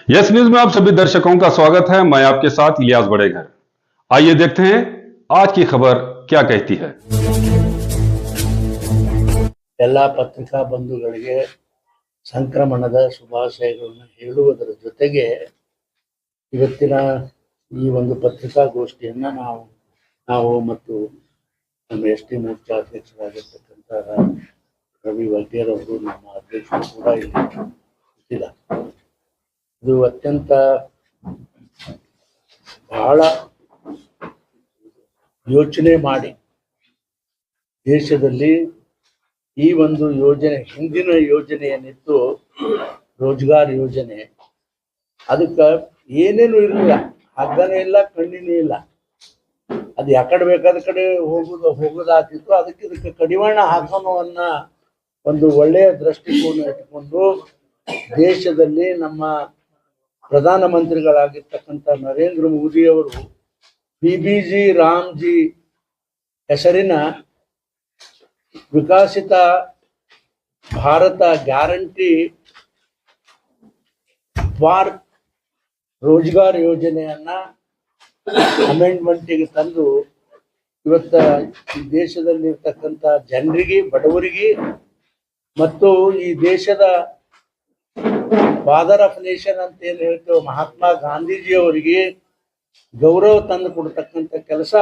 Yes news में आप सभी दर्शकों का स्वागत है। मैं आपके साथ इलियास बड़ेघर। आइए देखते हैं आज की खबर क्या कहती है। ಎಲ್ಲ ಪತ್ರಿಕಾ ಬಂಧುಗಳಿಗೆ ಸಂಕ್ರಮಣದ ಶುಭಾಶಯಗಳನ್ನು ಹೇಳುವುದರ ಜೊತೆಗೆ ಇವತ್ತಿನ ಈ ಒಂದು ಪತ್ರಿಕಾಗೋಷ್ಠಿಯನ್ನ ನಾವು ಮತ್ತು ನಮ್ಮ ಎಸ್.ಟಿ. ಮೋರ್ಚಾ ಅಧ್ಯಕ್ಷರಾಗಿರ್ತಕ್ಕಂಥ ರವಿ ವಗ್ಗೇರ್ ಅವರು ನಮ್ಮ ಅಧ್ಯಕ್ಷರು ಕೂಡ ಇಲ್ಲಿ ಇದ್ದಾರೆ. ಇದು ಅತ್ಯಂತ ಬಹಳ ಯೋಚನೆ ಮಾಡಿ ದೇಶದಲ್ಲಿ ಈ ಒಂದು ಯೋಜನೆ, ಹಿಂದಿನ ಯೋಜನೆ ಏನಿತ್ತು ರೋಜ್ಗಾರ್ ಯೋಜನೆ, ಅದಕ್ಕೆ ಏನೇನು ಇರಲಿಲ್ಲ, ಹಗ್ಗನೂ ಇಲ್ಲ, ಕಣ್ಣಿನೂ ಇಲ್ಲ. ಅದು ಯಾಕಡೆ ಬೇಕಾದ ಕಡೆ ಹೋಗೋದಾಗ್ತಿತ್ತು. ಇದಕ್ಕೆ ಕಡಿವಾಣ ಹಾಕೋಣ ಅನ್ನೋ ಒಂದು ಒಳ್ಳೆಯ ದೃಷ್ಟಿಕೋನ ಇಟ್ಕೊಂಡು ದೇಶದಲ್ಲಿ ನಮ್ಮ ಪ್ರಧಾನಮಂತ್ರಿಗಳಾಗಿರ್ತಕ್ಕಂಥ ನರೇಂದ್ರ ಮೋದಿ ಅವರು ಬಿಬಿಜಿ ರಾಮ್ಜಿ ಹೆಸರಿನ ವಿಕಸಿತ ಭಾರತ ಗ್ಯಾರಂಟಿ ಫಾರ್ ರೋಜ್ಗಾರ್ ಯೋಜನೆಯನ್ನ ಅಮೆಂಡ್ಮೆಂಟಿಗೆ ತಂದು ಇವತ್ತ ಈ ದೇಶದಲ್ಲಿರ್ತಕ್ಕಂಥ ಜನರಿಗೆ, ಬಡವರಿಗೆ ಮತ್ತು ಈ ದೇಶದ ಫಾದರ್ ಆಫ್ ನೇಷನ್ ಅಂತ ಏನ್ ಹೇಳ್ತೇವೆ ಮಹಾತ್ಮ ಗಾಂಧೀಜಿ ಅವರಿಗೆ ಗೌರವ ತಂದು ಕೊಡ್ತಕ್ಕಂಥ ಕೆಲಸ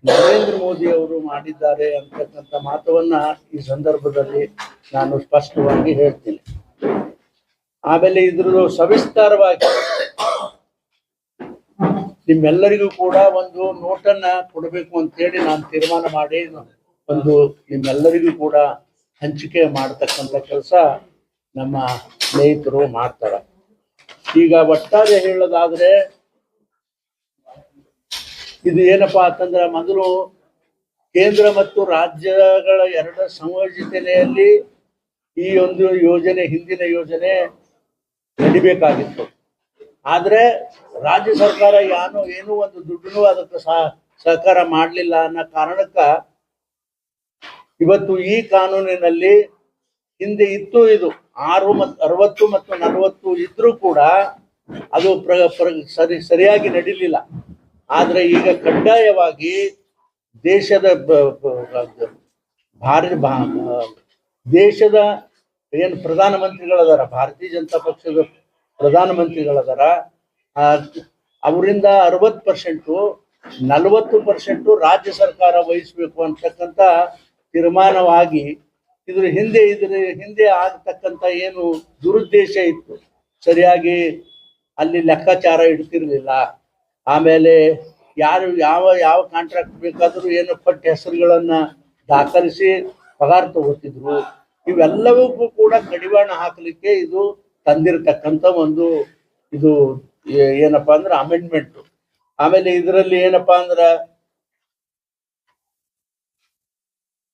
ನರೇಂದ್ರ ಮೋದಿ ಅವರು ಮಾಡಿದ್ದಾರೆ ಅಂತಕ್ಕಂಥ ಮಾತವನ್ನ ಈ ಸಂದರ್ಭದಲ್ಲಿ ನಾನು ಸ್ಪಷ್ಟವಾಗಿ ಹೇಳ್ತೀನಿ. ಆಮೇಲೆ ಇದ್ರದ್ದು ಸವಿಸ್ತಾರವಾಗಿ ನಿಮ್ಮೆಲ್ಲರಿಗೂ ಕೂಡ ಒಂದು ನೋಟನ್ನ ಕೊಡಬೇಕು ಅಂತ ಹೇಳಿ ನಾನು ತೀರ್ಮಾನ ಮಾಡಿ ಒಂದು ನಿಮ್ಮೆಲ್ಲರಿಗೂ ಕೂಡ ಹಂಚಿಕೆ ಮಾಡತಕ್ಕಂಥ ಕೆಲಸ ನಮ್ಮ ಸ್ನೇಹಿತರು ಮಾಡ್ತಾರ. ಈಗ ಒಟ್ಟಾರೆ ಹೇಳೋದಾದ್ರೆ ಇದು ಏನಪ್ಪಾ ಅಂತಂದ್ರೆ, ಮೊದಲು ಕೇಂದ್ರ ಮತ್ತು ರಾಜ್ಯಗಳ ಎರಡರ ಸಂಯೋಜನೆಯಲ್ಲಿ ಈ ಒಂದು ಯೋಜನೆ, ಹಿಂದಿನ ಯೋಜನೆ ನಡಿಬೇಕಾಗಿತ್ತು. ಆದ್ರೆ ರಾಜ್ಯ ಸರ್ಕಾರ ಏನೂ ಒಂದು ದುಡ್ಡನ್ನು ಅದಕ್ಕೆ ಸಹಕಾರ ಮಾಡಲಿಲ್ಲ ಅನ್ನೋ ಕಾರಣಕ್ಕ ಇವತ್ತು ಈ ಕಾನೂನಿನಲ್ಲಿ ಹಿಂದೆ ಇತ್ತು ಇದು 60 ಮತ್ತು 40 ಇದ್ರೂ ಕೂಡ ಅದು ಸರಿಯಾಗಿ ನಡೀಲಿಲ್ಲ. ಆದ್ರೆ ಈಗ ಕಡ್ಡಾಯವಾಗಿ ದೇಶದ ಏನು ಪ್ರಧಾನಮಂತ್ರಿಗಳದಾರ, ಭಾರತೀಯ ಜನತಾ ಪಕ್ಷದ ಪ್ರಧಾನಮಂತ್ರಿಗಳದಾರ, ಅವರಿಂದ 60%, 40% ರಾಜ್ಯ ಸರ್ಕಾರ ವಹಿಸ್ಬೇಕು ಅಂತಕ್ಕಂಥ ತೀರ್ಮಾನವಾಗಿ ಇದ್ರ ಹಿಂದೆ ಆಗತಕ್ಕಂಥ ಏನು ದುರುದ್ದೇಶ ಇತ್ತು, ಸರಿಯಾಗಿ ಅಲ್ಲಿ ಲೆಕ್ಕಾಚಾರ ಇಡ್ತಿರ್ಲಿಲ್ಲ. ಆಮೇಲೆ ಯಾವ ಕಾಂಟ್ರಾಕ್ಟ್ ಬೇಕಾದರೂ ಏನು ಪಟ್ಟ ಹೆಸರುಗಳನ್ನ ದಾಖಲಿಸಿ ಪಗಾರ ತಗೋತಿದ್ರು. ಇವೆಲ್ಲವಕ್ಕೂ ಕೂಡ ಕಡಿವಾಣ ಹಾಕಲಿಕ್ಕೆ ಇದು ತಂದಿರತಕ್ಕಂಥ ಒಂದು ಇದು ಏನಪ್ಪಾ ಅಂದ್ರೆ ಅಮೆಂಡ್ಮೆಂಟ್. ಆಮೇಲೆ ಇದರಲ್ಲಿ ಏನಪ್ಪಾ ಅಂದ್ರ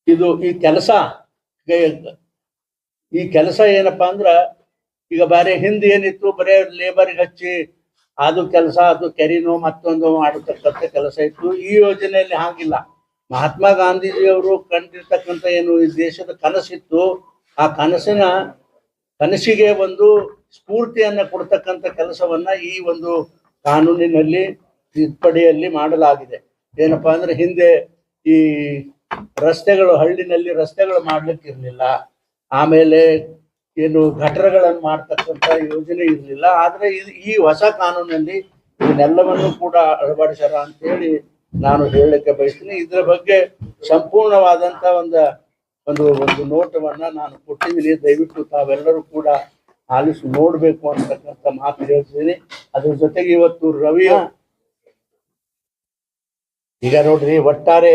ಇದು ಈ ಕೆಲಸ ಏನಪ್ಪಾ ಅಂದ್ರ, ಈಗ ಬೇರೆ ಹಿಂದೆ ಏನಿತ್ತು, ಬರೇ ಲೇಬರ್ಗೆ ಹಚ್ಚಿ ಅದು ಕೆಲಸ, ಅದು ಕೆರಿನೋ ಮತ್ತೊಂದು ಮಾಡತಕ್ಕಂಥ ಕೆಲಸ ಇತ್ತು. ಈ ಯೋಜನೆಯಲ್ಲಿ ಹಾಗಿಲ್ಲ. ಮಹಾತ್ಮ ಗಾಂಧೀಜಿ ಅವರು ಕಂಡಿರ್ತಕ್ಕಂಥ ಏನು ಈ ದೇಶದ ಕನಸಿತ್ತು, ಆ ಕನಸಿಗೆ ಒಂದು ಸ್ಫೂರ್ತಿಯನ್ನ ಕೊಡ್ತಕ್ಕಂಥ ಕೆಲಸವನ್ನ ಈ ಒಂದು ಕಾನೂನಿನಲ್ಲಿ ತಿದ್ದುಪಡಿಯಲ್ಲಿ ಮಾಡಲಾಗಿದೆ. ಏನಪ್ಪಾ ಅಂದ್ರೆ, ಹಿಂದೆ ಈ ಹಳ್ಳಿನಲ್ಲಿ ರಸ್ತೆಗಳು ಮಾಡ್ಲಿಕ್ಕೆ ಇರ್ಲಿಲ್ಲ. ಆಮೇಲೆ ಏನು ಗಟರಗಳನ್ನು ಮಾಡ್ತಕ್ಕಂಥ ಯೋಜನೆ ಇರಲಿಲ್ಲ. ಆದ್ರೆ ಈ ಹೊಸ ಕಾನೂನಲ್ಲಿ ಇದನ್ನೆಲ್ಲವನ್ನು ಕೂಡ ಅಳವಡಿಸ್ಯಾರ ಅಂತ ಹೇಳಿ ನಾನು ಹೇಳಲಿಕ್ಕೆ ಬಯಸ್ತೀನಿ. ಇದರ ಬಗ್ಗೆ ಸಂಪೂರ್ಣವಾದಂತ ಒಂದು ನೋಟವನ್ನ ನಾನು ಕೊಟ್ಟಿದ್ದೀನಿ. ದಯವಿಟ್ಟು ತಾವೆಲ್ಲರೂ ಕೂಡ ಆಲಿಸಿ ನೋಡ್ಬೇಕು ಅಂತಕ್ಕಂಥ ಮಾತು ಹೇಳ್ತೀನಿ. ಅದ್ರ ಜೊತೆಗೆ ಇವತ್ತು ರವಿ ಈಗ ನೋಡ್ರಿ, ಒಟ್ಟಾರೆ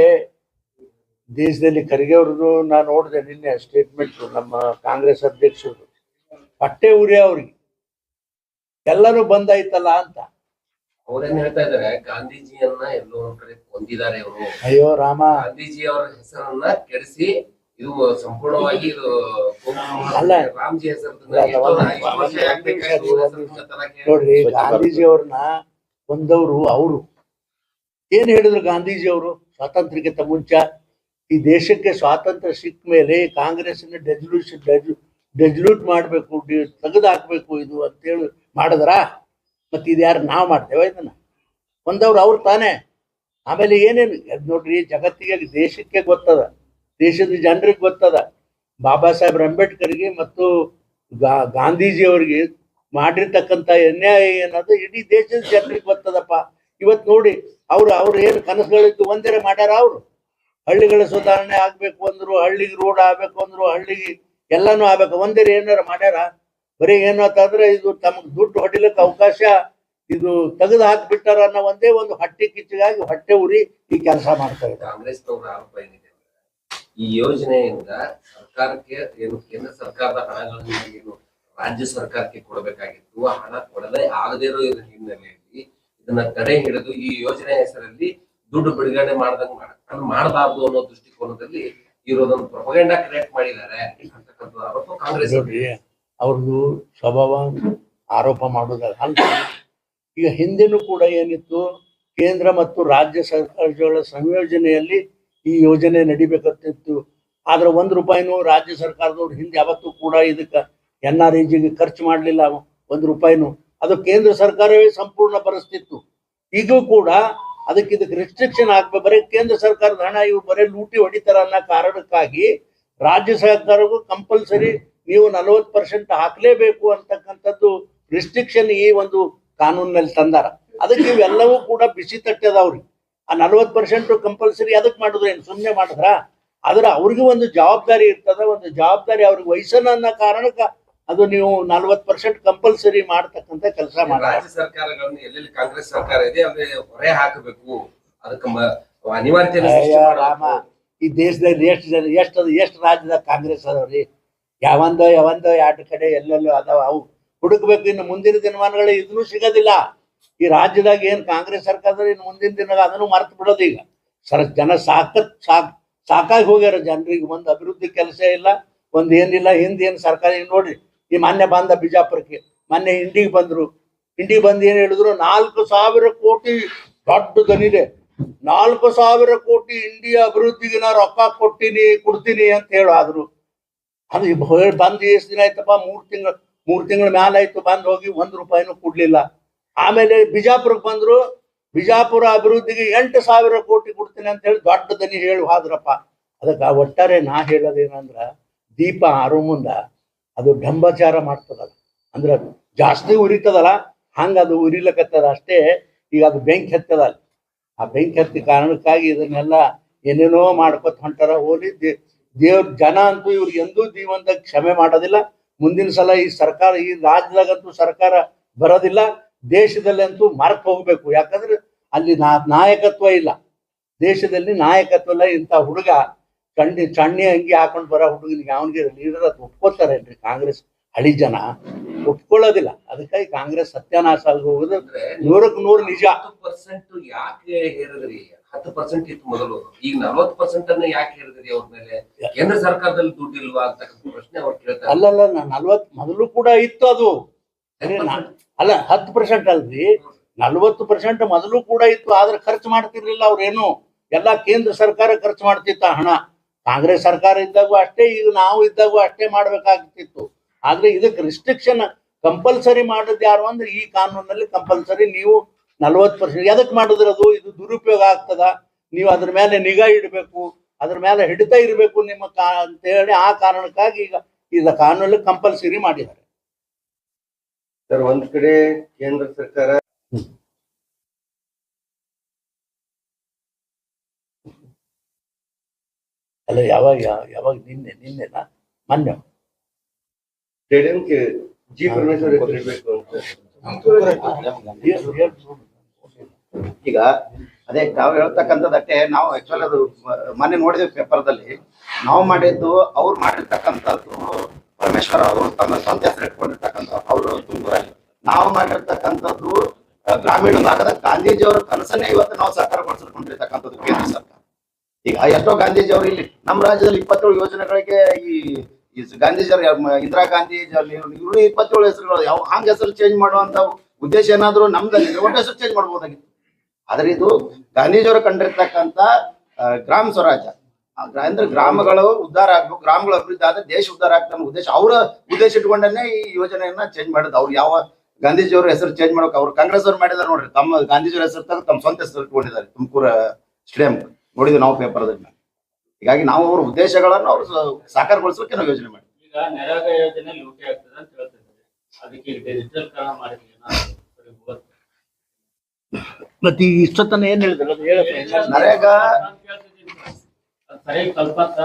ದೇಶದಲ್ಲಿ ಖರ್ಗೆ ಅವ್ರದ್ದು ನಾನು ನೋಡಿದೆ ನಿನ್ನೆ ಸ್ಟೇಟ್ಮೆಂಟ್, ನಮ್ಮ ಕಾಂಗ್ರೆಸ್ ಅಧ್ಯಕ್ಷರು ಹೊಟ್ಟೆ ಉರಿ ಅವ್ರಿಗೆ ಎಲ್ಲರೂ ಬಂದಾಯ್ತಲ್ಲ ಅಂತ. ಅವ್ರೇನ್ ಹೇಳ್ತಾ ಇದಾರೆ, ಗಾಂಧೀಜಿಯನ್ನ ಎಲ್ಲೋ ಒಂದ್ ಕಡೆ ಹೊಂದಿದ್ದಾರೆ ಇವರು. ಅಯ್ಯೋ ರಾಮ, ಗಾಂಧೀಜಿ ಅವರ ಹೆಸರನ್ನ ಕೆಡಿಸಿ ಇದು ಸಂಪೂರ್ಣವಾಗಿ ಇದು ಅಲ್ಲ, ರಾಮ್ಜಿ ಹೆಸರು ನೋಡ್ರಿ, ಗಾಂಧೀಜಿ ಅವ್ರನ್ನ ಕೊಂದವರು ಅವರು. ಏನ್ ಹೇಳಿದ್ರು ಗಾಂಧೀಜಿ ಅವರು ಸ್ವಾತಂತ್ರ್ಯಕ್ಕಿಂತ ಮುಂಚೆ? ಈ ದೇಶಕ್ಕೆ ಸ್ವಾತಂತ್ರ್ಯ ಸಿಕ್ಕ ಮೇಲೆ ಕಾಂಗ್ರೆಸ್ನ ಡೆಜ್ಲ್ಯೂಟ್ ಮಾಡಬೇಕು, ತೆಗೆದು ಹಾಕ್ಬೇಕು ಇದು ಅಂತೇಳಿ ಮಾಡಿದ್ರಾ? ಮತ್ತು ಇದು ಯಾರು ನಾವು ಮಾಡ್ತೇವೆ ಇದನ್ನ? ಒಂದವ್ರು ಅವ್ರು ತಾನೇ. ಆಮೇಲೆ ಏನೇನು ನೋಡ್ರಿ, ಜಗತ್ತಿಗೆ ದೇಶಕ್ಕೆ ಗೊತ್ತದ, ದೇಶದ ಜನರಿಗೆ ಗೊತ್ತದ, ಬಾಬಾ ಸಾಹೇಬ್ ಅಂಬೇಡ್ಕರ್ಗೆ ಮತ್ತು ಗಾಂಧೀಜಿಯವರಿಗೆ ಮಾಡಿರ್ತಕ್ಕಂಥ ಅನ್ಯಾಯ ಏನದು ಇಡೀ ದೇಶದ ಜನರಿಗೆ ಗೊತ್ತದಪ್ಪ. ಇವತ್ತು ನೋಡಿ, ಅವ್ರು ಏನು ಕನಸುಗಳಿತ್ತು ಒಂದೇರೆ ಮಾಡ್ಯಾರ. ಅವರು ಹಳ್ಳಿಗಳ ಸುಧಾರಣೆ ಆಗ್ಬೇಕು ಅಂದ್ರು, ಹಳ್ಳಿಗೆ ರೋಡ್ ಆಗ್ಬೇಕು ಅಂದ್ರು, ಹಳ್ಳಿಗೆ ಎಲ್ಲಾನು ಆಗ್ಬೇಕು, ಒಂದೇರೆ ಏನಾರ ಮಾಡ್ಯಾರ? ಬರೀ ಏನು ಅಂತಂದ್ರೆ ಇದು ತಮಗೆ ದುಡ್ಡು ಹೊಡಿಲಿಕ್ಕೆ ಅವಕಾಶ ಇದು ತೆಗೆದು ಹಾಕ್ಬಿಟ್ಟಾರ ಅನ್ನೋ ಒಂದೇ ಒಂದು ಹೊಟ್ಟೆ ಕಿಚ್ಚಿಗಾಗಿ ಹೊಟ್ಟೆ ಉರಿ ಈ ಕೆಲಸ ಮಾಡ್ತಾ ಇದ್ದಾರೆ. ಕಾಂಗ್ರೆಸ್ನವರ ಆರೋಪ ಏನಿದೆ ಅಂದ್ರೆ, ಈ ಯೋಜನೆಯಿಂದ ಸರ್ಕಾರಕ್ಕೆ ಏನು ಕೇಂದ್ರ ಸರ್ಕಾರದ ಹಣಗಳನ್ನು ಏನು ರಾಜ್ಯ ಸರ್ಕಾರಕ್ಕೆ ಕೊಡಬೇಕಾಗಿತ್ತು, ಆ ಹಣ ಕೊಡದೆ ಆಗದೇ ಇರೋ ಹಿನ್ನೆಲೆಯಲ್ಲಿ ಇದನ್ನ ತಡೆ ಹಿಡಿದು ಈ ಯೋಜನೆ ಹೆಸರಲ್ಲಿ ದುಡ್ಡು ಬಿಡುಗಡೆ ಮಾಡಬಾರ್ದು ಅನ್ನೋ ದೃಷ್ಟಿಕೋನದಲ್ಲಿ ಇರೋದೊಂದು ಪ್ರೊಪಗಂಡಾ ಕ್ರಿಯೇಟ್ ಮಾಡಿದ್ದಾರೆ ಅಂತಕ್ಕಂಥ ಆರೋಪ ಕಾಂಗ್ರೆಸ್. ಅವ್ರದ್ದು ಸ್ವಭಾವ ಆರೋಪ ಮಾಡೋದಲ್ಲ. ಈಗ ಹಿಂದೆನೂ ಕೂಡ ಏನಿತ್ತು, ಕೇಂದ್ರ ಮತ್ತು ರಾಜ್ಯ ಸರ್ಕಾರಗಳ ಸಂಯೋಜನೆಯಲ್ಲಿ ಈ ಯೋಜನೆ ನಡಿಬೇಕಂತಿತ್ತು. ಆದ್ರೆ ₹1 ರಾಜ್ಯ ಸರ್ಕಾರದವ್ರು ಹಿಂದೆ ಯಾವತ್ತೂ ಕೂಡ ಇದಕ್ಕೆ NREGಗೆ ಖರ್ಚು ಮಾಡಲಿಲ್ಲ. ₹1 ಅದು ಕೇಂದ್ರ ಸರ್ಕಾರವೇ ಸಂಪೂರ್ಣ ಭರಿಸ್ತಿತ್ತು. ಈಗೂ ಕೂಡ ಇದಕ್ಕೆ ರೆಸ್ಟ್ರಿಕ್ಷನ್ ಆಗ್ಬೇಕು. ಬರೀ ಕೇಂದ್ರ ಸರ್ಕಾರದ ಹಣ ಇವು ಬರೀ ಲೂಟಿ ಹೊಡಿತಾರ ಅನ್ನೋ ಕಾರಣಕ್ಕಾಗಿ ರಾಜ್ಯ ಸರ್ಕಾರಕ್ಕೂ ಕಂಪಲ್ಸರಿ ನೀವು 40% ಹಾಕ್ಲೇಬೇಕು ಅಂತಕ್ಕಂಥದ್ದು ರಿಸ್ಟ್ರಿಕ್ಷನ್ ಈ ಒಂದು ಕಾನೂನಿನಲ್ಲಿ ತಂದಾರ. ಅದಕ್ಕೆ ಇವೆಲ್ಲವೂ ಕೂಡ ಬಿಸಿ ತಟ್ಟದವ್ರಿ. ಆ 40% ಕಂಪಲ್ಸರಿ ಅದಕ್ಕೆ ಮಾಡಿದ್ರು, ಏನು ಸುಮ್ಮನೆ ಮಾಡಿದ್ರ? ಆದ್ರೆ ಅವ್ರಿಗೆ ಒಂದು ಜವಾಬ್ದಾರಿ ಇರ್ತದ, ಒಂದು ಜವಾಬ್ದಾರಿ ಅವ್ರಿಗೆ ವಹಿಸೋಣ ಅನ್ನೋ ಕಾರಣಕ್ಕೆ ಅದು ನೀವು 40% ಕಂಪಲ್ಸರಿ ಮಾಡ್ತಕ್ಕಂಥ ಕೆಲಸ ಮಾಡಿ. ರಾಜ್ಯ ಸರ್ಕಾರಗಳನ್ನು ಎಲ್ಲೆಲ್ಲಿ ಕಾಂಗ್ರೆಸ್ ಸರ್ಕಾರ ಇದೆ ಅಲ್ಲಿ ಹೊರೆ ಹಾಕಬೇಕು, ಅದಕ್ಕೆ ಅನಿವಾರ್ಯತೆ. ರಾಮ, ಈ ದೇಶದಲ್ಲಿ ಎಷ್ಟು ರಾಜ್ಯದಾಗ ಕಾಂಗ್ರೆಸ್ ಅದಾವ್ರಿ? ಯಾವಂದೋ 2 ಕಡೆ ಎಲ್ಲೆಲ್ಲೋ ಅದಾವ. ಅವು ಹುಡುಕ್ಬೇಕು. ಇನ್ನು ಮುಂದಿನ ದಿನಮಾನಗಳು ಇದನ್ನು ಸಿಗೋದಿಲ್ಲ. ಈ ರಾಜ್ಯದಾಗ ಏನ್ ಕಾಂಗ್ರೆಸ್ ಸರ್ಕಾರದಲ್ಲಿ ಇನ್ನು ಮುಂದಿನ ದಿನ ಅದನ್ನು ಮರ್ತು ಬಿಡೋದು. ಈಗ ಜನ ಸಾಕಾಗಿ ಹೋಗ್ಯಾರ. ಜನರಿಗೆ ಒಂದು ಅಭಿವೃದ್ಧಿ ಕೆಲಸ ಇಲ್ಲ, ಒಂದು ಏನಿಲ್ಲ. ಹಿಂದೇನು ಸರ್ಕಾರ ನೋಡ್ರಿ, ಈ ಮೊನ್ನೆ ಬಂದ ಬಿಜಾಪುರಕ್ಕೆ, ಮೊನ್ನೆ ಇಂಡಿಗೆ ಬಂದ್ರು. ಇಂಡಿಗೆ ಬಂದು ಏನ್ ಹೇಳಿದ್ರು, 4,000 ಕೋಟಿ ದೊಡ್ಡ ದನಿದೆ, 4,000 ಕೋಟಿ ಇಂಡಿಯಾ ಅಭಿವೃದ್ಧಿಗೆ ನಾ ರೊಕ್ಕ ಕೊಡ್ತೀನಿ ಅಂತ ಹೇಳಾದ್ರು. ಅದು ಬಂದು ಎಷ್ಟು ದಿನ ಆಯ್ತಪ್ಪ? 3 ತಿಂಗಳ ಮ್ಯಾಲ ಆಯ್ತು ಬಂದ್ ಹೋಗಿ ₹1 ಕೊಡ್ಲಿಲ್ಲ. ಆಮೇಲೆ ಬಿಜಾಪುರಕ್ಕೆ ಬಂದ್ರು, ಬಿಜಾಪುರ ಅಭಿವೃದ್ಧಿಗೆ 8,000 ಕೋಟಿ ಕೊಡ್ತೀನಿ ಅಂತ ಹೇಳಿ ದೊಡ್ಡ ದನಿ ಹೇಳಿ ಹೋದ್ರಪ್ಪ. ಅದಕ್ಕೆ ಒಟ್ಟಾರೆ ನಾ ಹೇಳೋದೇನಂದ್ರ, ದೀಪ ಆರೋ ಮುಂದ ಅದು ಢಂಬಾಚಾರ ಮಾಡ್ತದಲ್ಲ, ಅಂದ್ರೆ ಜಾಸ್ತಿ ಉರಿತದಲ್ಲ, ಹಂಗ ಅದು ಉರಿಲಕತ್ತದ ಅಷ್ಟೇ. ಈಗ ಅದು ಬೆಂಕಿ ಹತ್ತದಲ್ಲ. ಆ ಬೆಂಕಿ ಹತ್ತಿ ಕಾರಣಕ್ಕಾಗಿ ಇದನ್ನೆಲ್ಲ ಏನೇನೋ ಮಾಡ್ಕೊತ ಹೊಂಟಾರ. ಹೋಲಿ ದೇವ್ರ ಜನ ಅಂತೂ ಇವ್ರಿಗೆ ಎಂದೂ ಜೀವನದಾಗ ಕ್ಷಮೆ ಮಾಡೋದಿಲ್ಲ. ಮುಂದಿನ ಸಲ ಈ ಸರ್ಕಾರ, ಈ ರಾಜ್ಯದಾಗಂತೂ ಸರ್ಕಾರ ಬರೋದಿಲ್ಲ. ದೇಶದಲ್ಲಂತೂ ಮರ್ತು ಹೋಗ್ಬೇಕು. ಯಾಕಂದ್ರೆ ಅಲ್ಲಿ ನಾಯಕತ್ವ ಇಲ್ಲ, ದೇಶದಲ್ಲಿ ನಾಯಕತ್ವ ಇಲ್ಲ. ಇಂಥ ಹುಡುಗ ಚಣ್ಣಿ ಅಂಗಿ ಹಾಕೊಂಡು ಬರೋ ಹುಡುಗನಿಗೆ ಅವನಿಗೆ ಲೀಡರ್ ಅದು ಒಪ್ಕೋತಾರೇನ್ರಿ? ಕಾಂಗ್ರೆಸ್ ಹಳಿ ಜನ ಒಪ್ಕೊಳ್ಳೋದಿಲ್ಲ. ಅದಕ್ಕಾಗಿ ಕಾಂಗ್ರೆಸ್ ಸತ್ಯಾನಾಶ ಆಗಿ ಹೋಗುದು 100ಕ್ಕೆ 100 ನಿಜ. 10% ಯಾಕೆ ಹೇಳಿದ್ರಿ? 10% ಇತ್ತು ಮೊದಲು, ಈಗ 40% ಅನ್ನ ಯಾಕೆ ಹೇಳಿದ್ರಿ? ಅವ್ರ ಮೇಲೆ ಕೇಂದ್ರ ಸರ್ಕಾರದಲ್ಲಿ ದುಡ್ಡು ಇಲ್ವಾ ಅಂತಕ್ಕಂಥ ಪ್ರಶ್ನೆ ಅವ್ರು ಕೇಳ್ತಾರೆ. ಅಲ್ಲಲ್ಲ, 40 ಮೊದಲು ಕೂಡ ಇತ್ತು. ಅದು ಅಲ್ಲ, 10% ಅಲ್ರಿ, 40% ಮೊದಲು ಕೂಡ ಇತ್ತು. ಆದ್ರೆ ಖರ್ಚು ಮಾಡ್ತಿರ್ಲಿಲ್ಲ ಅವ್ರೇನು. ಎಲ್ಲಾ ಕೇಂದ್ರ ಸರ್ಕಾರ ಖರ್ಚು ಮಾಡ್ತಿತ್ತ ಹಣ. ಕಾಂಗ್ರೆಸ್ ಸರ್ಕಾರ ಇದ್ದಾಗೂ ಅಷ್ಟೇ, ಈಗ ನಾವು ಇದ್ದಾಗೂ ಅಷ್ಟೇ ಮಾಡ್ಬೇಕಾಗ್ತಿತ್ತು. ಆದ್ರೆ ಇದಕ್ಕೆ ರಿಸ್ಟ್ರಿಕ್ಷನ್ ಕಂಪಲ್ಸರಿ ಮಾಡೋದು ಯಾರು ಅಂದ್ರೆ, ಈ ಕಾನೂನಲ್ಲಿ ಕಂಪಲ್ಸರಿ ನೀವು 40% ಎದಕ್ ಮಾಡಿದ್ರೆ ಅದು ಇದು ದುರುಪಯೋಗ ಆಗ್ತದ, ನೀವು ಅದ್ರ ಮೇಲೆ ನಿಗಾ ಇಡಬೇಕು, ಅದ್ರ ಮೇಲೆ ಹಿಡಿತಾ ಇರಬೇಕು ನಿಮ್ಮ ಅಂತ ಹೇಳಿ ಆ ಕಾರಣಕ್ಕಾಗಿ ಈಗ ಇದು ಕಾನೂನಲ್ಲಿ ಕಂಪಲ್ಸರಿ ಮಾಡಿದ್ದಾರೆ. ಸರ್, ಒಂದ್ ಕಡೆ ಕೇಂದ್ರ ಸರ್ಕಾರ ಅಲ್ಲ, ಯಾವಾಗ ನಿನ್ನೆನಾ ಮೊನ್ನೆ ಸ್ಟೇಡಿಯಂಗೆ ಜಿ ಪರಮೇಶ್ವರ್ ಇರಬೇಕು ಅಂತ. ಈಗ ಅದೇ ತಾವು ಹೇಳ್ತಕ್ಕಂಥದ್ದಷ್ಟೇ. ನಾವು ಆಕ್ಚುಲಿ ಅದು ಮೊನ್ನೆ ನೋಡಿದ್ವಿ ಪೇಪರ್ದಲ್ಲಿ. ನಾವು ಮಾಡಿದ್ದು, ಅವ್ರು ಮಾಡಿರ್ತಕ್ಕಂಥದ್ದು ಪರಮೇಶ್ವರ್ ಅವರು ತಮ್ಮ ಸ್ವಂತ ಹೆಸರು ಇಟ್ಕೊಂಡಿರ್ತಕ್ಕಂಥ ಅವರು ತುಮಕೂರಲ್ಲಿ. ನಾವು ಮಾಡಿರ್ತಕ್ಕಂಥದ್ದು ಗ್ರಾಮೀಣ ಭಾಗದ ಗಾಂಧೀಜಿಯವರ ಕನಸನ್ನೇ ಇವತ್ತು ನಾವು ಸಾಕಾರ ಪಡಿಸಿಕೊಂಡಿರ್ತಕ್ಕಂಥದ್ದು ಕೇಂದ್ರ ಸರ್ಕಾರ. ಈಗ ಎಷ್ಟೋ ಗಾಂಧೀಜಿಯವರು ಇಲ್ಲಿ ನಮ್ಮ ರಾಜ್ಯದಲ್ಲಿ 27 ಯೋಜನೆಗಳಿಗೆ ಈ ಗಾಂಧೀಜಿಯವರು, ಇಂದಿರಾ ಗಾಂಧಿ, ಇವರು 27 ಹೆಸರುಗಳು ಯಾವ ಹಂಗ ಹೆಸರು ಚೇಂಜ್ ಮಾಡುವಂತ ಉದ್ದೇಶ ಏನಾದ್ರು ನಮ್ದಲ್ಲಿ ಒಟ್ಟು ಹೆಸರು ಚೇಂಜ್ ಮಾಡ್ಬೋದಾಗಿತ್ತು. ಆದ್ರೆ ಇದು ಗಾಂಧೀಜಿಯವರು ಕಂಡಿರ್ತಕ್ಕಂಥ ಗ್ರಾಮ ಸ್ವರಾಜ್ಯ ಅಂದ್ರೆ ಗ್ರಾಮಗಳು ಉದ್ಧಾರ ಆಗ್ಬೇಕು, ಗ್ರಾಮಗಳು ಅಭಿವೃದ್ಧಿ ಆದ್ರೆ ದೇಶ ಉದ್ಧಾರ ಆಗ್ತದೆ ಉದ್ದೇಶ, ಅವರ ಉದ್ದೇಶ ಇಟ್ಕೊಂಡೇ ಈ ಯೋಜನೆಯನ್ನ ಚೇಂಜ್ ಮಾಡಿದ್ದು. ಅವ್ರು ಯಾವ ಗಾಂಧೀಜಿಯವ್ರ ಹೆಸರು ಚೇಂಜ್ ಮಾಡೋಕೆ ಅವ್ರು ಕಾಂಗ್ರೆಸ್ ಅವ್ರು ಮಾಡಿದಾರೆ ನೋಡ್ರಿ, ತಮ್ಮ ಗಾಂಧೀಜಿಯವ್ರ ಹೆಸರು ತಗ ತಮ್ಮ ಸ್ವಂತ ಹೆಸರು ಇಟ್ಕೊಂಡಿದ್ದಾರೆ ತುಮಕೂರು ಸ್ಟೇಡಿಯಂ. ನೋಡಿದ್ವಿ ನಾವು ಪೇಪರ್ದಲ್ಲಿ. ಹೀಗಾಗಿ ನಾವು ಅವ್ರ ಉದ್ದೇಶಗಳನ್ನು ಅವ್ರು ಸಾಕಾರಗೊಳಿಸೋಕೆ ನಾವು ಯೋಜನೆ ಮಾಡಿದ್ವಿ. ಈಗ ನರೇಗಾ ಯೋಜನೆ ಲೂಟಿ ಆಗ್ತದೆ ಅಂತ ಹೇಳ್ತಿದ್ದಾರೆ, ಅದಕ್ಕೆ ಡಿಜಿಟಲ್ ಕಾರಣ ಮಾಡಿದ್ವಿ. ಮತ್ತೆ ಈ ಇಷ್ಟೊತ್ತನ ಏನ್ ಹೇಳಿದ್ರು ಅದು ಹೇಳಪ್ಪ. ನರೇಗಾ ಸರಿಯಾಗಿ ತಲುಪಂತ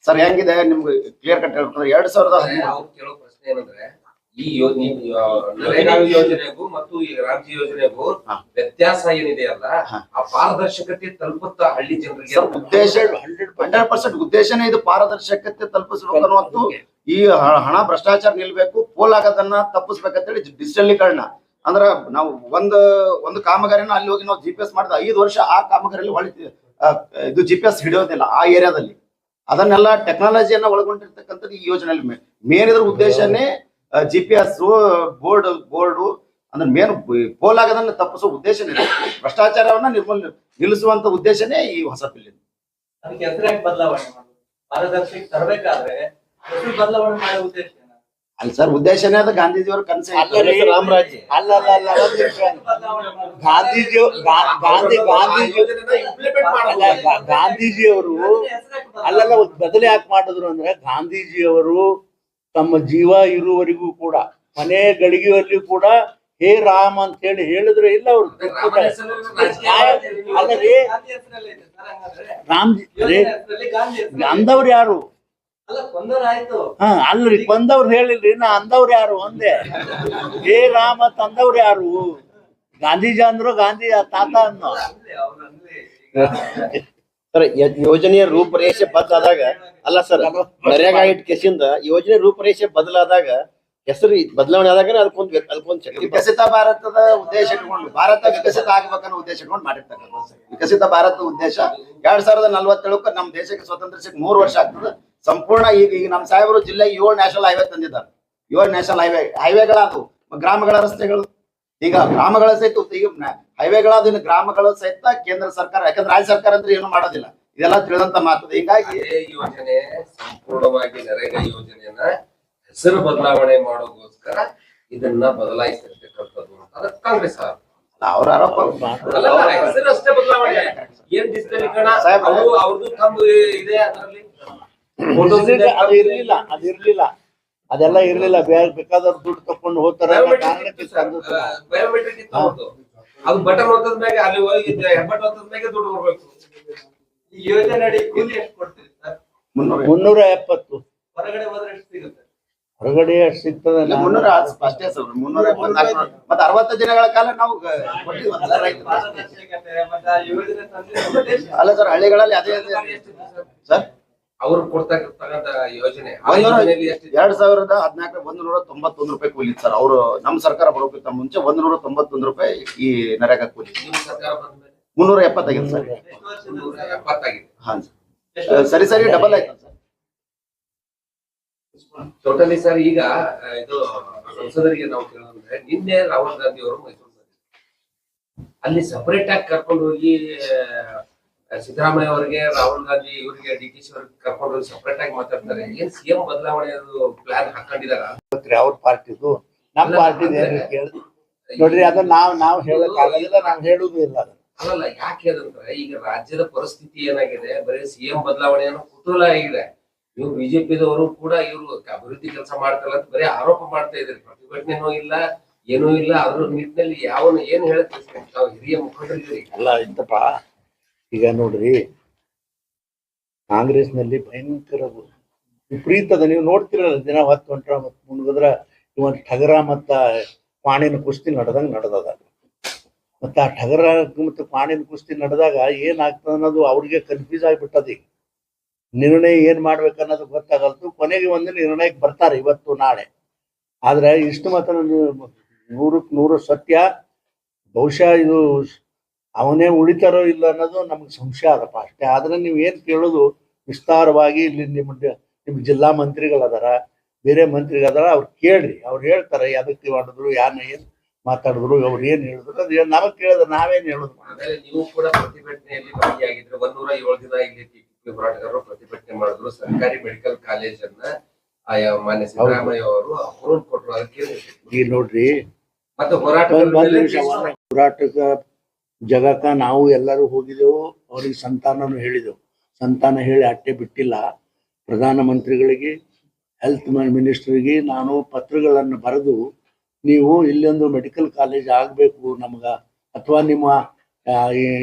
ಸರ್ ಹೆಂಗಿದೆ ನಿಮ್ಗೆ ಕ್ಲಿಯರ್ ಕಟ್ ಹೇಳ್ತಾರೆ. 2013 ಅವ್ರು ಕೇಳೋ ಪ್ರಶ್ನೆ ಏನಂದ್ರೆ ಈ ನರೇಗಾ ಯೋಜನೆಗೂ ಮತ್ತು ಈ ರಾಜ್ಯ ಯೋಜನೆಗೂ ವ್ಯತ್ಯಾಸ ಏನಿದೆಯಲ್ಲ, ಆ ಪಾರದರ್ಶಕತೆ ತಲುಪುತ್ತಾ ಹಳ್ಳಿ ಜನರಿಗೆ? ಉದ್ದೇಶ 100% ಉದ್ದೇಶನೇ ಇದು, ಪಾರದರ್ಶಕತೆ ತಲುಪಿಸಬೇಕು ಅನ್ನುವಂಥ ಈ ಹಣ ಭ್ರಷ್ಟಾಚಾರ ನಿಲ್ಬೇಕು, ಪೋಲ್ ಆಗೋದನ್ನ ತಪ್ಪಿಸ್ಬೇಕಂತೇಳಿ ಡಿಜಿಟಲೀಕರಣ. ಅಂದ್ರ ನಾವು ಒಂದು ಕಾಮಗಾರಿನ ಅಲ್ಲಿ ಹೋಗಿ ನಾವು GPS ಮಾಡಿದ 5 ವರ್ಷ ಆ ಕಾಮಗಾರಿಯಲ್ಲಿ ಇದು GPS ಹಿಡಿಯೋದಿಲ್ಲ ಆ ಏರಿಯಾದಲ್ಲಿ. ಅದನ್ನೆಲ್ಲ ಟೆಕ್ನಾಲಜಿಯನ್ನ ಒಳಗೊಂಡಿರ್ತಕ್ಕಂಥದ್ದು ಈ ಯೋಜನೆಯಲ್ಲಿ ಮೇನ್ ಇದ್ರ ಉದ್ದೇಶನೇ GPS ಬೋರ್ಡು ಅಂದ್ರೆ ಮೇನ್ ಪೋಲ್ ಆಗೋದನ್ನ ತಪ್ಪಿಸೋ ಉದ್ದೇಶನೇ, ಭ್ರಷ್ಟಾಚಾರವನ್ನ ನಿಲ್ಲಿಸುವಂತ ಉದ್ದೇಶನೇ ಈ ಹೊಸ ಬಿಲ್. ಅದಕ್ಕೆ ಹೆಸರಾಗಿ ಬದಲಾವಣೆ ಮಾಡೋದು, ಪಾರದರ್ಶಕ ತರಬೇಕಾದ್ರೆ ಹೆಸರು ಬದಲಾವಣೆ ಮಾಡೋ ಉದ್ದೇಶ ಅಲ್ಲಿ ಸರ್ ಉದ್ದೇಶನೇ ಅದು ಗಾಂಧೀಜಿಯವರ ಕನಸೇ. ರಾಮರಾಜ್ಯ ಅಲ್ಲ ಗಾಂಧೀಜಿಯವರು ಅಲ್ಲೆಲ್ಲ ಬದಲು ಯಾಕೆ ಮಾಡಿದ್ರು ಅಂದ್ರೆ, ಗಾಂಧೀಜಿಯವರು ತಮ್ಮ ಜೀವ ಇರುವವರೆಗೂ ಕೂಡ ಮನೆ ಗಳಿಗೆಯಲ್ಲಿ ಕೂಡ ಹೇ ರಾಮ್ ಅಂತ ಹೇಳಿ ಹೇಳಿದ್ರೆ ಇಲ್ಲ ಅವರು. ಅಲ್ಲರಿ ರಾಮ್ಜಿ ಅಂದವ್ರು ಯಾರು? ಅಲ್ರಿ ಕೊಂದವ್ರು ಹೇಳಿಲ್ರಿ, ನಾ ಅಂದವ್ರು ಯಾರು ಒಂದೇ. ಹೇ ರಾಮ ತಂದವ್ರು ಯಾರು? ಗಾಂಧೀಜಿ ಅಂದ್ರು ಗಾಂಧಿ ತಾತ ಅನ್ನೋ. ಸರ್ ಯೋಜನೆಯ ರೂಪರೇಷೆ ಬದಲಾದಾಗ ಅಲ್ಲ ಸರ್, ನರೇಗಾ ಇಟ್ ಕೇಸಿಂದ ಯೋಜನೆ ರೂಪರೇಷೆ ಬದಲಾದಾಗ ಹೆಸರು ಬದಲಾವಣೆ ಆದಾಗ ಅದಕ್ಕೊಂದು ಶಕ್ತಿ. ವಿಕಸಿತ ಭಾರತದ ಉದ್ದೇಶ ಇಟ್ಕೊಂಡು, ಭಾರತ ವಿಕಸಿತ ಆಗ್ಬೇಕನ್ನೋ ಉದ್ದೇಶ ಇಟ್ಕೊಂಡು ಮಾಡಿರ್ತಕ್ಕಂಥ ವಿಕಸಿತ ಭಾರತದ ಉದ್ದೇಶ 2047ಕ್ಕೆ ನಮ್ಮ ದೇಶಕ್ಕೆ ಸ್ವಾತಂತ್ರ್ಯ ಸಿಕ್ಕ 3 ವರ್ಷ ಆಗ್ತದೆ ಸಂಪೂರ್ಣ. ಈಗ ನಮ್ಮ ಸಾಹೇಬರು ಜಿಲ್ಲೆಗೆ 7 ನ್ಯಾಷನಲ್ ಹೈವೇ ತಂದಿದ್ದಾರೆ. 7 ನ್ಯಾಷನಲ್ ಹೈವೇಗಳಾದವು, ಗ್ರಾಮಗಳ ರಸ್ತೆಗಳು. ಈಗ ಗ್ರಾಮಗಳ ಸಹಿತ ಈಗ ಹೈವೇಗಳಾದ, ಇನ್ನು ಗ್ರಾಮಗಳ ಸಹಿತ ಕೇಂದ್ರ ಸರ್ಕಾರ, ಯಾಕಂದ್ರೆ ರಾಜ್ಯ ಸರ್ಕಾರ ಅಂದ್ರೆ ಏನು ಮಾಡೋದಿಲ್ಲ, ಇದೆಲ್ಲ ತಿಳಿದಂತ ಮಾತು. ಹೀಗಾಗಿ ಯೋಜನೆ ಸಂಪೂರ್ಣವಾಗಿ ನರೇಗಾ ಯೋಜನೆಯನ್ನ ಹೆಸರು ಬದಲಾವಣೆ ಮಾಡೋಗೋಸ್ಕರ ಇದನ್ನ ಬದಲಾಯಿಸಿರ್ತಕ್ಕಂಥದ್ದು ಅಂತ ಕಾಂಗ್ರೆಸ್ ಅವ್ರ ಆರೋಪ. ಹೆಸರು ಅಷ್ಟೇ ಬದಲಾವಣೆ, ಏನ್ ಡಿಜಿಟಲೀಕರಣ ಅವ್ರದ್ದು ತಮ್ಮ ಇದೆ, ಅದರಲ್ಲಿ ಅದಿರ್ಲಿಲ್ಲ, ಅದೆಲ್ಲ ಇರ್ಲಿಲ್ಲ. ಬೇಕಾದವ್ರು ದುಡ್ಡು ತಕೊಂಡು ಹೋಗ್ತಾರೆ. ಬಯೋಮೆಟ್ರಿಕ್ ಇತ್ತು ಅವ್ರದ್ದು. ಅದು ಬಟನ್ ಒತ್ತದ ಮೇಲೆ ಅಲ್ಲಿ ಹೋಗಿ ಹೆಬ್ಬಟ್ ಒತ್ತದ ಮೇಲೆ ದುಡ್ಡು ಬರ್ಬೇಕು. ಈ ಯೋಜನೆ ಅಡಿ ಕೂಲಿ ಎಷ್ಟು ಕೊಡ್ತೀರಿ ಸರ್? 370. ಹೊರಗಡೆ ಹೋದ್ರೆ ಎಷ್ಟು ಸಿಗುತ್ತೆ? ಹೊರಗಡೆ ಎಷ್ಟು ಸಿಗ್ತದೆ? 300 ಅಷ್ಟೇ ಸರ್. 374 ಮತ್ತೆ 60 ದಿನಗಳ ಕಾಲ ನಾವು ಅಲ್ಲ ಸರ್, ಹಳ್ಳಿಗಳಲ್ಲಿ ಅದೇ ಸರ್ ಅವ್ರು ಕೊಡ್ತಾ ಇರ್ತಕ್ಕಂಥ ಯೋಜನೆ 2014 191 ರೂಪಾಯಿ ಕೂಲಿ ಸರ್. ಅವರು ನಮ್ಮ ಸರ್ಕಾರ ಬರೋಕ್ಕಿಂತ ಮುಂಚೆ 191 ರೂಪಾಯಿ ಈ ನರೇಗಾ ಕೂಲಿ. ನಿಮ್ಮ ಸರ್ಕಾರ ಬಂದ ಮೇಲೆ 370 ಆಗಿದೆ ಸರ್. 370 ಆಗಿದೆ. ಹಾ ಸರಿ ಡಬಲ್ ಆಯ್ತು ಸರ್. Totally sir. ಈಗ ಇದು ಸಂಸದರಿಗೆ ನಾವು ಕೇಳೋದಂದ್ರೆ, ನಿನ್ನೆ ರಾಹುಲ್ ಗಾಂಧಿ ಅವರು ಮೈಸೂರು ಅಲ್ಲಿ ಸಪರೇಟ್ ಆಗಿ ಕರ್ಕೊಂಡು ಹೋಗಿ ಸಿದ್ದರಾಮಯ್ಯ ಅವರಿಗೆ, ರಾಹುಲ್ ಗಾಂಧಿ ಇವರಿಗೆ, DK ಅವ್ರಿಗೆ ಕರ್ಕೊಂಡು ಹೋಗಿ ಸಪರೇಟ್ ಆಗಿ ಮಾತಾಡ್ತಾರೆ. ಏನ್ CM ಬದಲಾವಣೆ ಪ್ಲಾನ್ ಹಾಕೊಂಡಿದಾರ? ಅವ್ರ ಪಾರ್ಟಿದು ನಮ್ಮ ಪಾರ್ಟಿ ನೋಡ್ರಿ, ಅದನ್ನ ನಾವು ಹೇಳಕ್ಕಾಗಲ್ಲ, ನಾವು ಹೇಳುದು ಇಲ್ಲ. ಅಲ್ಲಲ್ಲ, ಯಾಕೆ ಅದಂದ್ರೆ ಈಗ ರಾಜ್ಯದ ಪರಿಸ್ಥಿತಿ ಏನಾಗಿದೆ, ಬರೀ CM ಬದಲಾವಣೆಯನ್ನು ಕುತೂಹಲ ಆಗಿದೆ. ಇವ್ರು ಬಿಜೆಪಿದವರು ಕೂಡ ಇವರು ಅಭಿವೃದ್ಧಿ ಕೆಲಸ ಮಾಡ್ತಾರಲ್ಲ ಅಂತ ಬರೀ ಆರೋಪ ಮಾಡ್ತಾ ಇದ್ದಾರೆ. ಪ್ರತಿಭಟನೆನೂ ಇಲ್ಲ, ಏನೂ ಇಲ್ಲ. ಅದ್ರ ನಿಟ್ಟಿನಲ್ಲಿ ಏನ್ ಹೇಳುತ್ತೆ ತಾವು ಹಿರಿಯ ಮುಖಂಡರಿದ್ದೀರಿ? ಅಲ್ಲ ಇಂತಪ್ಪ, ಈಗ ನೋಡ್ರಿ, ಕಾಂಗ್ರೆಸ್ನಲ್ಲಿ ಭಯಂಕರ ವಿಪರೀತದ, ನೀವು ನೋಡ್ತಿರಲ್ಲ ದಿನ ಹೊತ್ತು ಹೊಂಟ್ರ ಮತ್ ಮುನ್ಗದ್ರ ಇವತ್ತು ಠಗರ ಮತ್ತ ಪಾಣಿನ ಕುಸ್ತಿ ನಡೆದದ. ಮತ್ತ ಆ ಠಗರ ಮತ್ತು ಪಾಣಿನ ಕುಸ್ತಿ ನಡೆದಾಗ ಏನಾಗ್ತದ ಅನ್ನೋದು ಅವ್ರಿಗೆ ಕನ್ಫ್ಯೂಸ್ ಆಗಿಬಿಟ್ಟದ. ಈಗ ನಿರ್ಣಯ ಏನ್ ಮಾಡ್ಬೇಕನ್ನೋದು ಗೊತ್ತಾಗಲ್ತು. ಕೊನೆಗೆ ಒಂದು ನಿರ್ಣಯಕ್ಕೆ ಬರ್ತಾರೆ ಇವತ್ತು ನಾಳೆ. ಆದ್ರೆ ಇಷ್ಟು ಮಾತ್ರ 100ಕ್ಕೆ 100 ಸತ್ಯ. ಬಹುಶಃ ಇದು ಅವನೇ ಉಳಿತಾರೋ ಇಲ್ಲ ಅನ್ನೋದು ನಮ್ಗೆ ಸಂಶಯ ಅದಪ್ಪ ಅಷ್ಟೇ. ಆದ್ರೆ ನೀವು ಏನ್ ಕೇಳೋದು ವಿಸ್ತಾರವಾಗಿ ಇಲ್ಲಿ ನಿಮ್ಮ ಜಿಲ್ಲಾ ಮಂತ್ರಿಗಳದಾರ, ಬೇರೆ ಮಂತ್ರಿಗಳದಾರ, ಅವ್ರು ಕೇಳ್ರಿ, ಅವ್ರು ಹೇಳ್ತಾರೆ ಯಾದಕ್ಕೆ ಮಾಡಿದ್ರು, ಏನ್ ಮಾತಾಡಿದ್ರು, ಅವ್ರು ಏನ್ ಹೇಳಿದ್ರು ಅದು ನಮಗ್ ಕೇಳಿದ್ರೆ ನಾವೇನ್ ಹೇಳುದು. ಆಮೇಲೆ ನೀವು ಕೂಡ ಪ್ರತಿಭಟನೆಯಲ್ಲಿ ಭಾಗಿಯಾಗಿದ್ರೆ 107 ದಿನ ಇಲ್ಲಿ ಹೋರಾಟಗಾರರು ಪ್ರತಿಭಟನೆ ಮಾಡಿದ್ರು. ಸರ್ಕಾರಿ ಮೆಡಿಕಲ್ ಕಾಲೇಜನ್ನ ಆಯಾ ಮಾನ್ಯ ಸಿದ್ದರಾಮಯ್ಯ ಅವರು ಅಪ್ರೂವಲ್ ಕೊಟ್ಟರು. ಅದಕ್ಕೆ ಈಗ ನೋಡ್ರಿ, ಮತ್ತೆ ಹೋರಾಟಗಾರರ ಒಂದ್ ಮೇಲೆ ನಿಮಿಷ, ಹೋರಾಟಕ್ಕ ಜಗಕ್ಕ ನಾವು ಎಲ್ಲರೂ ಹೋಗಿದ್ದೆವು, ಅವ್ರಿಗೆ ಸಂತಾನನು ಹೇಳಿದೆವು. ಸಂತಾನ ಹೇಳಿ ಅಟ್ಟೆ ಬಿಟ್ಟಿಲ್ಲ. ಪ್ರಧಾನಮಂತ್ರಿಗಳಿಗೆ, ಹೆಲ್ತ್ ಮಿನಿಸ್ಟರ್ಗೆ ನಾನು ಪತ್ರಗಳನ್ನು ಬರೆದು, ನೀವು ಇಲ್ಲೊಂದು ಮೆಡಿಕಲ್ ಕಾಲೇಜ್ ಆಗಬೇಕು ನಮ್ಗ, ಅಥವಾ ನಿಮ್ಮ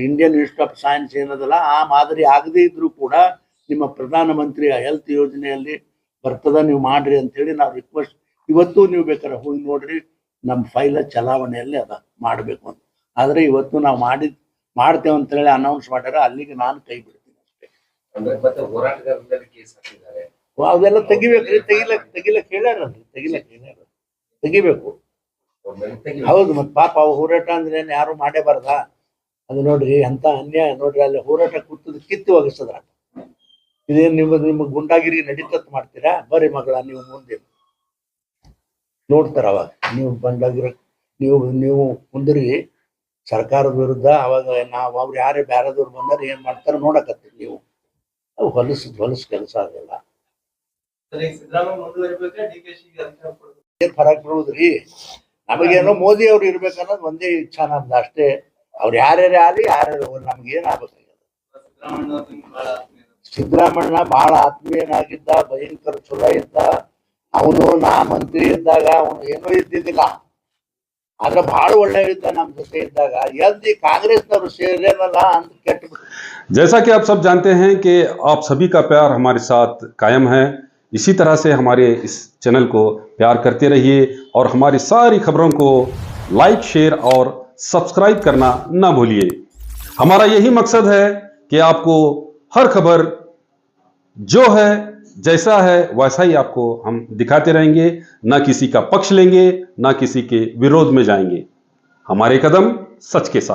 ಇಂಡಿಯನ್ ಇನ್ಸ್ಟಿಟ್ಯೂಟ್ ಆಫ್ ಸೈನ್ಸ್ ಏನದಲ್ಲ ಆ ಮಾದರಿ ಆಗದೇ ಇದ್ರೂ ಕೂಡ ನಿಮ್ಮ ಪ್ರಧಾನಮಂತ್ರಿ ಹೆಲ್ತ್ ಯೋಜನೆಯಲ್ಲಿ ಬರ್ತದ, ನೀವು ಮಾಡ್ರಿ ಅಂತೇಳಿ ನಾವು ರಿಕ್ವೆಸ್ಟ್. ಇವತ್ತು ನೀವು ಬೇಕಾದ್ರೆ ಹೋಗಿ ನೋಡ್ರಿ, ನಮ್ಮ ಫೈಲ ಚಲಾವಣೆಯಲ್ಲಿ ಅದ ಮಾಡಬೇಕು ಅಂತ. ಆದರೆ ಇವತ್ತು ನಾವು ಮಾಡ್ತೇವೆ ಅಂತೇಳಿ ಅನೌನ್ಸ್ ಮಾಡ್ಯಾರ, ಅಲ್ಲಿಗೆ ನಾನು ಕೈ ಬಿಡ್ತೀನಿ ಅಷ್ಟೇ. ಅಂದ್ರೆ ಮತ್ತೆ ಹೋರಾಟಗಾರರ ಮೇಲೆ ಕೇಸ್ ಹಾಕಿದ್ದಾರೆ. ಅವೆಲ್ಲ ತೆಗಿಬೇಕ್ರಿ, ತೆಗಿಲಕ್ ಹೇಳ್ಯಾರಲ್ರಿ, ತೆಗಿಬೇಕು. ಅವ್ರ ಮೇಲೆ ತೆಗಿ- ಹೌದು, ಮತ್ತೆ ಪಾಪ ಅವು ಹೋರಾಟ ಅಂದ್ರೆ ಏನ್ ಯಾರು ಮಾಡೇಬಾರ್ದ? ಅದು ನೋಡ್ರಿ ಅಂತ ಅನ್ಯಾಯ ನೋಡ್ರಿ, ಅಲ್ಲಿ ಹೋರಾಟ ಕೂತದ ಕಿತ್ತು ಒಗಿಸದ್ರ. ಇದೇನ್ ನಿಮ್ಮ ಗುಂಡಾಗಿರಿ ನಡೀತತ್ ಮಾಡ್ತೀರಾ? ಬರ್ರಿ ಮಗಳ, ನೀವು ಮುಂದೆ ನೋಡ್ತಾರ. ಅವಾಗ ನೀವು ಬಂದಾಗಿರ ನೀವು ಕುಂದ್ರಿ ಸರ್ಕಾರದ ವಿರುದ್ಧ. ಅವಾಗ ನಾವು ಅವ್ರು ಯಾರೇ ಬ್ಯಾರದವ್ರು ಬಂದಾರ ಏನ್ ಮಾಡ್ತಾರ ನೋಡಕತ್ತೀವಿ. ನೀವು ಅವು ಹೊಲಸು ಕೆಲಸ ಆಗಲ್ಲ. ಸರ್, ಈಗ ಸಿದ್ದರಾಮಯ್ಯ ಮುಂದುವರಿಬೇಕಾ DKಶಿ ಗೆ ಅಧಿಕಾರ ಕೊಡ್ಬೇಕು? ಏನ್ ಫರಕ್ ಬೀಳುದ್ರಿ? ನಮಗೇನೋ ಮೋದಿ ಅವ್ರು ಇರ್ಬೇಕನ್ನೋದು ಒಂದೇ ಇಚ್ಛಾ ನಮ್ದು ಅಷ್ಟೇ. ಅವ್ರು ಯಾರ್ಯಾರು ಆಲಿ ಯಾರ್ಯಾರು ನಮ್ಗೆ ಏನ್ ಆಗ್ಬೇಕಾಗ್ಯದ? ಸಿದ್ದರಾಮಯ್ಯ ಅವ್ರು ನಿಮ್ಗೆ ಬಹಳ ಆತ್ಮೀಯರು. ಸಿದ್ದರಾಮಣ್ಣ ಬಹಳ ಆತ್ಮೀಯನಾಗಿದ್ದ, ಭಯಂಕರ ಚಲೋ ಇದ್ದ. ಅವನು ನಾ ಮಂತ್ರಿ ಇದ್ದಾಗ ಅವನು ಏನೂ ಇದ್ದಿದ್ದಿಲ್ಲ, ಆದ್ರೆ ಬಹಳ ಒಳ್ಳೆ ಇದ್ದ ನಮ್ಮ ಜೊತೆ ಇದ್ದಾಗ. ಎಲ್ಲಿ ಕಾಂಗ್ರೆಸ್ನವರು ಸೇರೇನಲ್ಲ ಅಂತ ಕೆಟ್ಟ. जैसा कि आप सब जानते हैं कि आप सभी का प्यार हमारे साथ कायम है। इसी तरह से हमारे इस चैनल को प्यार करते रहिए और हमारी सारी खबरों को लाइक, शेयर और सब्सक्राइब करना ना भूलिए। हमारा यही मकसद है कि आपको हर खबर जो है, जैसा है वैसा ही आपको हम दिखाते रहेंगे, ना किसी का पक्ष लेंगे, ना किसी के विरोध में जाएंगे। हमारे कदम सच के साथ।